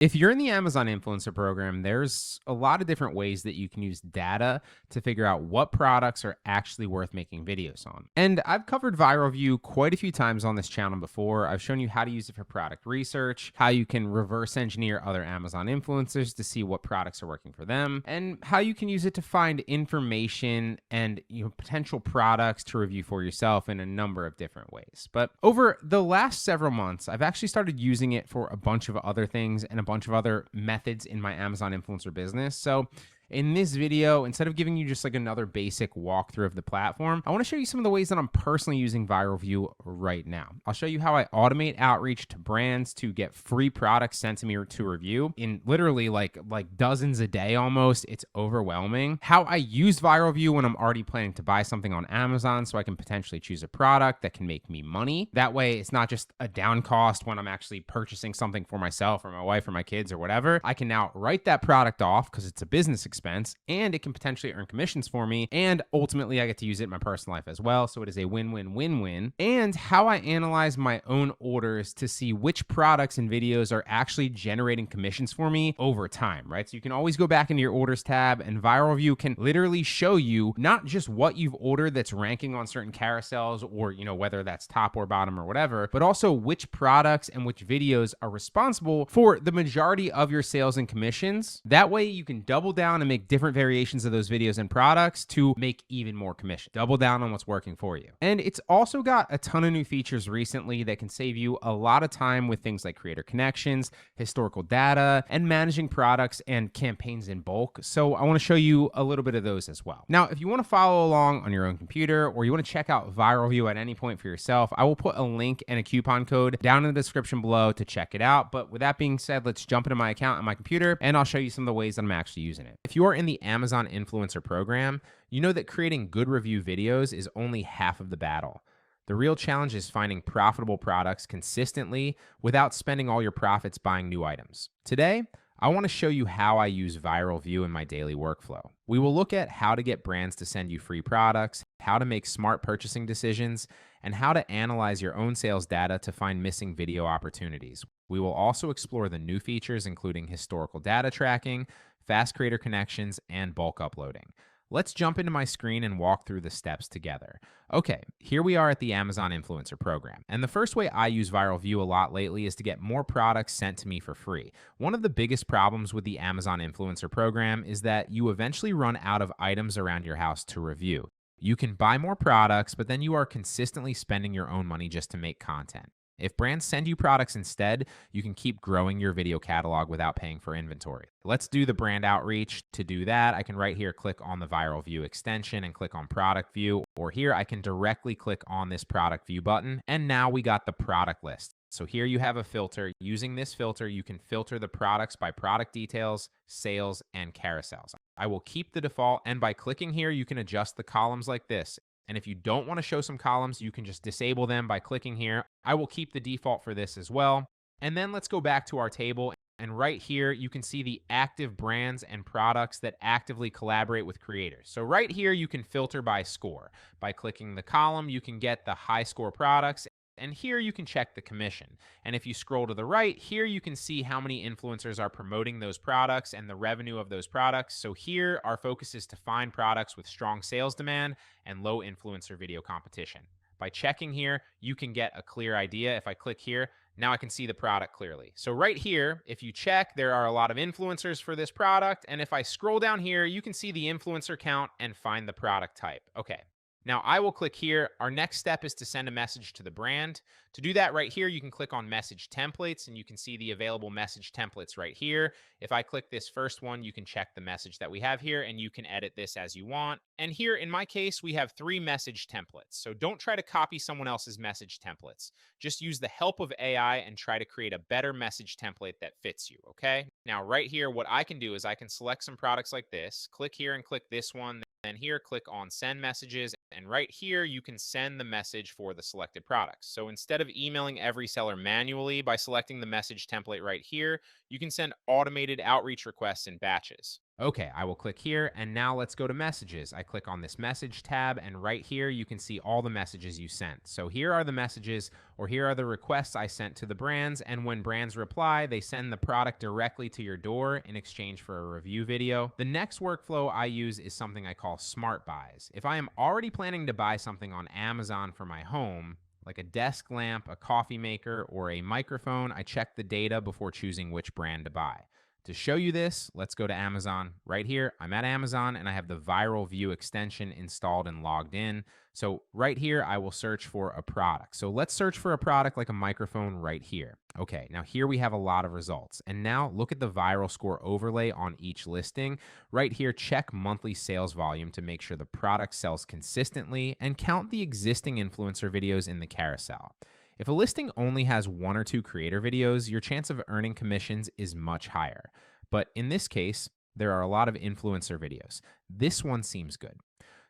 If you're in the Amazon influencer program, there's a lot of different ways that you can use data to figure out what products are actually worth making videos on. And I've covered Viral View quite a few times on this channel before. I've shown you how to use it for product research, how you can reverse engineer other Amazon influencers to see what products are working for them, and how you can use it to find information and potential products to review for yourself in a number of different ways. But over the last several months, I've actually started using it for a bunch of other things and a bunch of other methods in my Amazon influencer business. So in this video, instead of giving you just like another basic walkthrough of the platform, I want to show you some of the ways that I'm personally using Viral View right now. I'll show you how I automate outreach to brands to get free products sent to me to review in literally like dozens a day almost. It's overwhelming. How I use Viral View when I'm already planning to buy something on Amazon so I can potentially choose a product that can make me money. That way, it's not just a down cost when I'm actually purchasing something for myself or my wife or my kids or whatever. I can now write that product off because it's a business expense and it can potentially earn commissions for me. And ultimately, I get to use it in my personal life as well. So it is a win-win-win-win. And how I analyze my own orders to see which products and videos are actually generating commissions for me over time, right? So you can always go back into your orders tab, and Viral View can literally show you not just what you've ordered that's ranking on certain carousels or, whether that's top or bottom or whatever, but also which products and which videos are responsible for the majority of your sales and commissions. That way you can double down and make different variations of those videos and products to make even more commission. Double down on what's working for you. And it's also got a ton of new features recently that can save you a lot of time with things like creator connections, historical data, and managing products and campaigns in bulk. So I want to show you a little bit of those as well. Now, if you want to follow along on your own computer or you want to check out Viral View at any point for yourself, I will put a link and a coupon code down in the description below to check it out. But with that being said, let's jump into my account on my computer and I'll show you some of the ways that I'm actually using it. If you are in the Amazon influencer program, you know that creating good review videos is only half of the battle. The real challenge is finding profitable products consistently without spending all your profits buying new items. Today, I want to show you how I use Viral View in my daily workflow. We will look at how to get brands to send you free products, how to make smart purchasing decisions, and how to analyze your own sales data to find missing video opportunities. We will also explore the new features, including historical data tracking, fast creator connections, and bulk uploading. Let's jump into my screen and walk through the steps together. Okay, here we are at the Amazon Influencer Program. And the first way I use Viral View a lot lately is to get more products sent to me for free. One of the biggest problems with the Amazon Influencer Program is that you eventually run out of items around your house to review. You can buy more products, but then you are consistently spending your own money just to make content. If brands send you products instead, you can keep growing your video catalog without paying for inventory. Let's do the brand outreach. To do that, I can right here click on the Viral View extension and click on Product View, or here I can directly click on this Product View button, and now we got the product list. So here you have a filter. Using this filter, you can filter the products by product details, sales, and carousels. I will keep the default, and by clicking here, you can adjust the columns like this. And if you don't want to show some columns, you can just disable them by clicking here. I will keep the default for this as well. And then let's go back to our table. And right here, you can see the active brands and products that actively collaborate with creators. So right here, you can filter by score. By clicking the column, you can get the high score products. And here you can check the commission. And if you scroll to the right, here you can see how many influencers are promoting those products and the revenue of those products. So here our focus is to find products with strong sales demand and low influencer video competition. By checking here, you can get a clear idea. If I click here, now I can see the product clearly. So right here, if you check, there are a lot of influencers for this product. And if I scroll down here, you can see the influencer count and find the product type. Okay. Now I will click here. Our next step is to send a message to the brand. To do that right here, you can click on message templates and you can see the available message templates right here. If I click this first one, you can check the message that we have here and you can edit this as you want. And here in my case, we have 3 message templates. So don't try to copy someone else's message templates. Just use the help of AI and try to create a better message template that fits you, okay? Now right here, what I can do is I can select some products like this, click here and click this one, then here click on send messages, and right here you can send the message for the selected products. So instead instead of emailing every seller manually by selecting the message template right here, you can send automated outreach requests in batches. Okay, I will click here and now let's go to messages. I click on this message tab and right here you can see all the messages you sent. So here are the messages or here are the requests I sent to the brands, and when brands reply, they send the product directly to your door in exchange for a review video. The next workflow I use is something I call smart buys. If I am already planning to buy something on Amazon for my home, like a desk lamp, a coffee maker, or a microphone, I check the data before choosing which brand to buy. To show you this, let's go to Amazon. Right here, I'm at Amazon and I have the Viral View extension installed and logged in. So right here, I will search for a product. So let's search for a product like a microphone right here. Okay, now here we have a lot of results. And now look at the viral score overlay on each listing. Right here, check monthly sales volume to make sure the product sells consistently and count the existing influencer videos in the carousel. If a listing only has one or two creator videos, your chance of earning commissions is much higher. But in this case, there are a lot of influencer videos. This one seems good.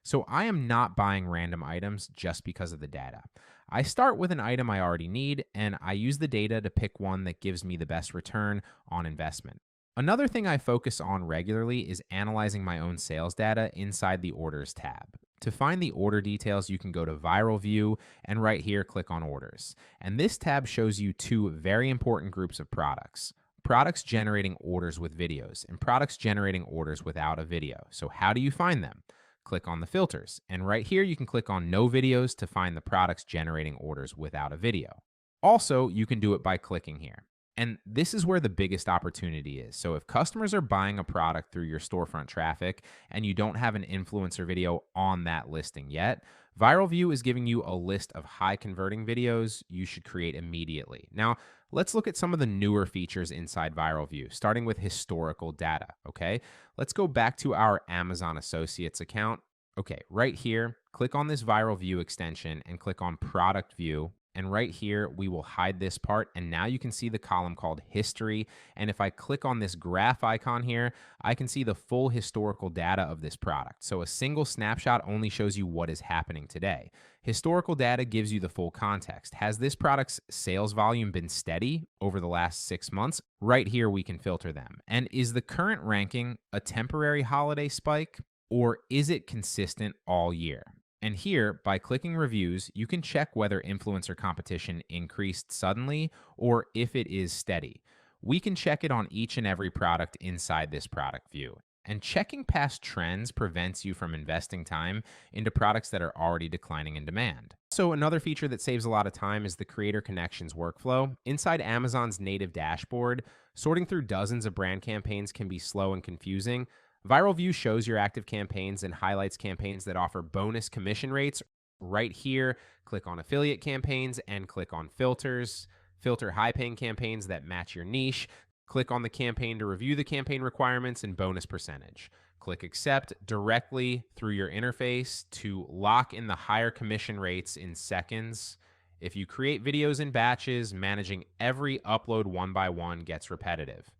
So I am not buying random items just because of the data. I start with an item I already need, and I use the data to pick one that gives me the best return on investment. Another thing I focus on regularly is analyzing my own sales data inside the Orders tab. To find the order details, you can go to Viral View and right here click on Orders. And this tab shows you two very important groups of products: products generating orders with videos and products generating orders without a video. So, how do you find them? Click on the filters. And right here, you can click on No Videos to find the products generating orders without a video. Also, you can do it by clicking here. And this is where the biggest opportunity is. So, if customers are buying a product through your storefront traffic and you don't have an influencer video on that listing yet, Viral View is giving you a list of high converting videos you should create immediately. Now, let's look at some of the newer features inside Viral View, starting with historical data. Okay, let's go back to our Amazon Associates account. Okay, right here, click on this Viral View extension and click on Product View. And right here, we will hide this part. And now you can see the column called History. And if I click on this graph icon here, I can see the full historical data of this product. So a single snapshot only shows you what is happening today. Historical data gives you the full context. Has this product's sales volume been steady over the last 6 months? Right here, we can filter them. And is the current ranking a temporary holiday spike, or is it consistent all year? And here, by clicking reviews, you can check whether influencer competition increased suddenly or if it is steady. We can check it on each and every product inside this product view. And checking past trends prevents you from investing time into products that are already declining in demand. So, another feature that saves a lot of time is the Creator Connections workflow. Inside Amazon's native dashboard, sorting through dozens of brand campaigns can be slow and confusing. Viral View shows your active campaigns and highlights campaigns that offer bonus commission rates. Right here, click on affiliate campaigns and click on filters. Filter high paying campaigns that match your niche. Click on the campaign to review the campaign requirements and bonus percentage. Click accept directly through your interface to lock in the higher commission rates in seconds. If you create videos in batches, managing every upload one by one gets repetitive.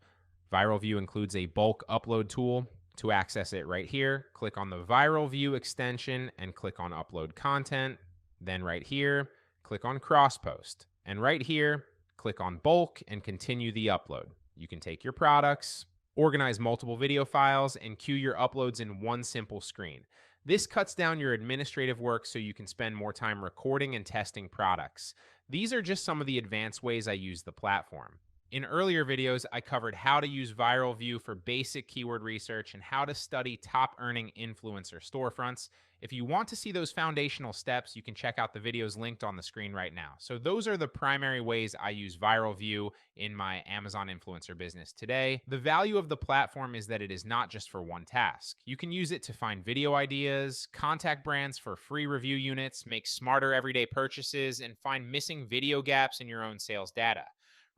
Viral View includes a bulk upload tool. To access it right here, click on the Viral View extension and click on Upload Content. Then right here, click on Cross Post. And right here, click on Bulk and continue the upload. You can take your products, organize multiple video files, and queue your uploads in one simple screen. This cuts down your administrative work so you can spend more time recording and testing products. These are just some of the advanced ways I use the platform. In earlier videos, I covered how to use Viral View for basic keyword research and how to study top earning influencer storefronts. If you want to see those foundational steps, you can check out the videos linked on the screen right now. So those are the primary ways I use Viral View in my Amazon influencer business today. The value of the platform is that it is not just for one task. You can use it to find video ideas, contact brands for free review units, make smarter everyday purchases, and find missing video gaps in your own sales data.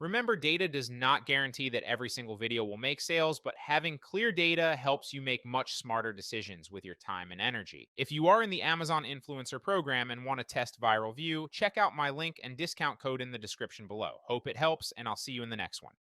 Remember, data does not guarantee that every single video will make sales, but having clear data helps you make much smarter decisions with your time and energy. If you are in the Amazon Influencer Program and want to test Viral View, check out my link and discount code in the description below. Hope it helps, and I'll see you in the next one.